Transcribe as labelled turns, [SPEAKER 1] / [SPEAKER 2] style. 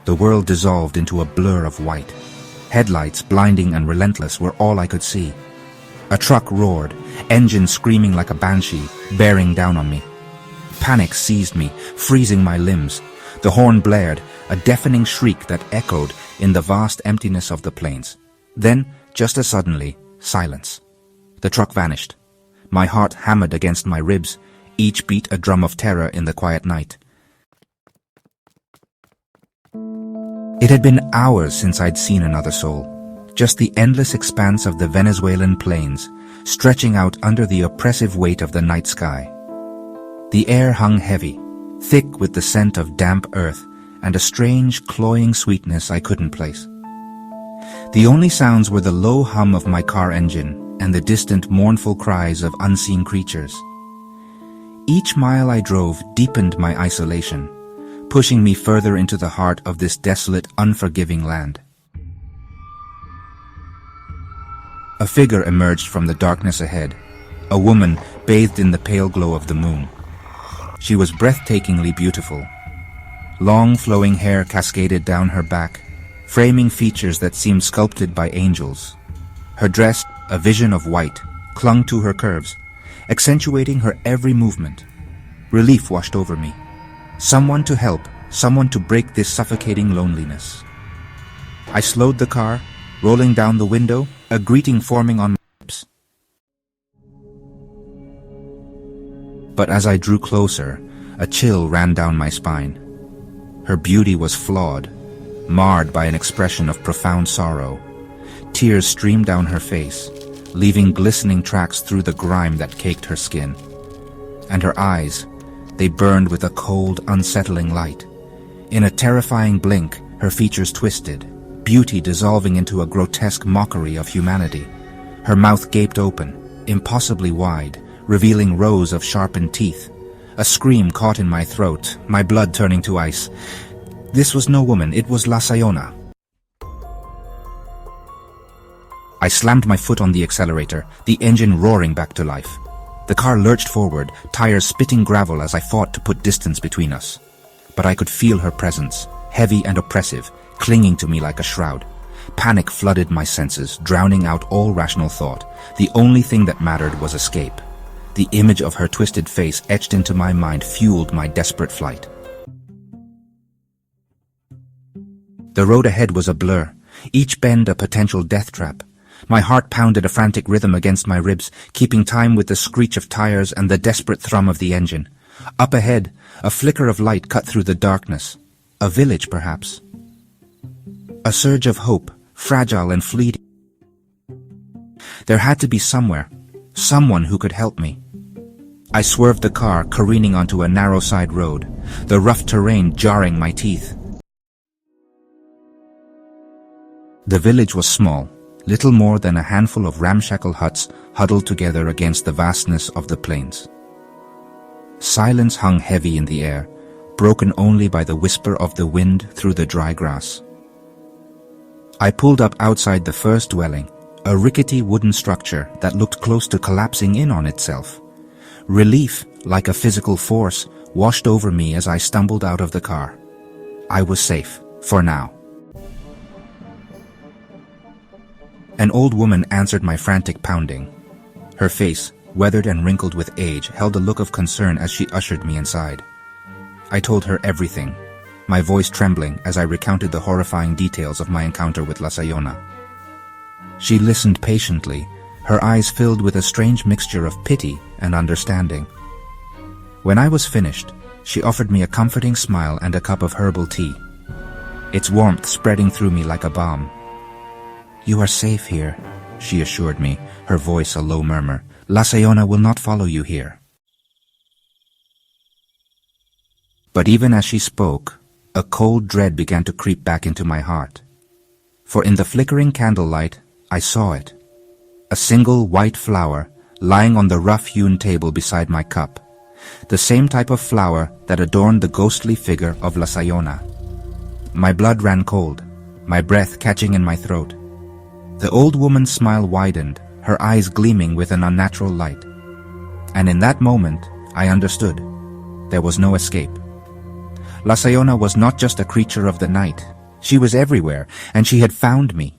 [SPEAKER 1] The world dissolved into a blur of white. Headlights, blinding and relentless, were all I could see. A truck roared, engine screaming like a banshee, bearing down on me. Panic seized me, freezing my limbs. The horn blared, a deafening shriek that echoed in the vast emptiness of the plains. Then, just as suddenly, silence. The truck vanished. My heart hammered against my ribs, each beat a drum of terror in the quiet night. It had been hours since I'd seen another soul. Just the endless expanse of the Venezuelan plains, stretching out under the oppressive weight of the night sky. The air hung heavy, thick with the scent of damp earth and a strange, cloying sweetness I couldn't place. The only sounds were the low hum of my car engine and the distant, mournful cries of unseen creatures. Each mile I drove deepened my isolation, pushing me further into the heart of this desolate, unforgiving land. A figure emerged from the darkness ahead, a woman bathed in the pale glow of the moon. She was breathtakingly beautiful. Long flowing hair cascaded down her back, framing features that seemed sculpted by angels. Her dress, a vision of white, clung to her curves, accentuating her every movement. Relief washed over me. Someone to help, someone to break this suffocating loneliness. I slowed the car, rolling down the window, a greeting forming on my lips. But as I drew closer, a chill ran down my spine. Her beauty was flawed, marred by an expression of profound sorrow. Tears streamed down her face, leaving glistening tracks through the grime that caked her skin. And her eyes, they burned with a cold, unsettling light. In a terrifying blink, her features twisted, beauty dissolving into a grotesque mockery of humanity. Her mouth gaped open, impossibly wide, revealing rows of sharpened teeth. A scream caught in my throat, my blood turning to ice. This was no woman, it was Sayona. I slammed my foot on the accelerator, the engine roaring back to life. The car lurched forward, tires spitting gravel as I fought to put distance between us. But I could feel her presence, heavy and oppressive, clinging to me like a shroud. Panic flooded my senses, drowning out all rational thought. The only thing that mattered was escape. The image of her twisted face etched into my mind fueled my desperate flight. The road ahead was a blur, each bend a potential death trap. My heart pounded a frantic rhythm against my ribs, keeping time with the screech of tires and the desperate thrum of the engine. Up ahead, a flicker of light cut through the darkness. A village, perhaps. A surge of hope, fragile and fleeting. There had to be somewhere, someone who could help me. I swerved the car, careening onto a narrow side road, the rough terrain jarring my teeth. The village was small, little more than a handful of ramshackle huts huddled together against the vastness of the plains. Silence hung heavy in the air, broken only by the whisper of the wind through the dry grass. I pulled up outside the first dwelling, a rickety wooden structure that looked close to collapsing in on itself. Relief, like a physical force, washed over me as I stumbled out of the car. I was safe, for now. An old woman answered my frantic pounding. Her face, weathered and wrinkled with age, held a look of concern as she ushered me inside. I told her everything, my voice trembling as I recounted the horrifying details of my encounter with Sayona. She listened patiently, her eyes filled with a strange mixture of pity and understanding. When I was finished, she offered me a comforting smile and a cup of herbal tea, its warmth spreading through me like a balm. "You are safe here," she assured me, her voice a low murmur. "Sayona will not follow you here." But even as she spoke, a cold dread began to creep back into my heart. For in the flickering candlelight, I saw it. A single white flower lying on the rough-hewn table beside my cup. The same type of flower that adorned the ghostly figure of Sayona. My blood ran cold, my breath catching in my throat. The old woman's smile widened, her eyes gleaming with an unnatural light. And in that moment, I understood. There was no escape. Sayona was not just a creature of the night, She was everywhere, and she had found me.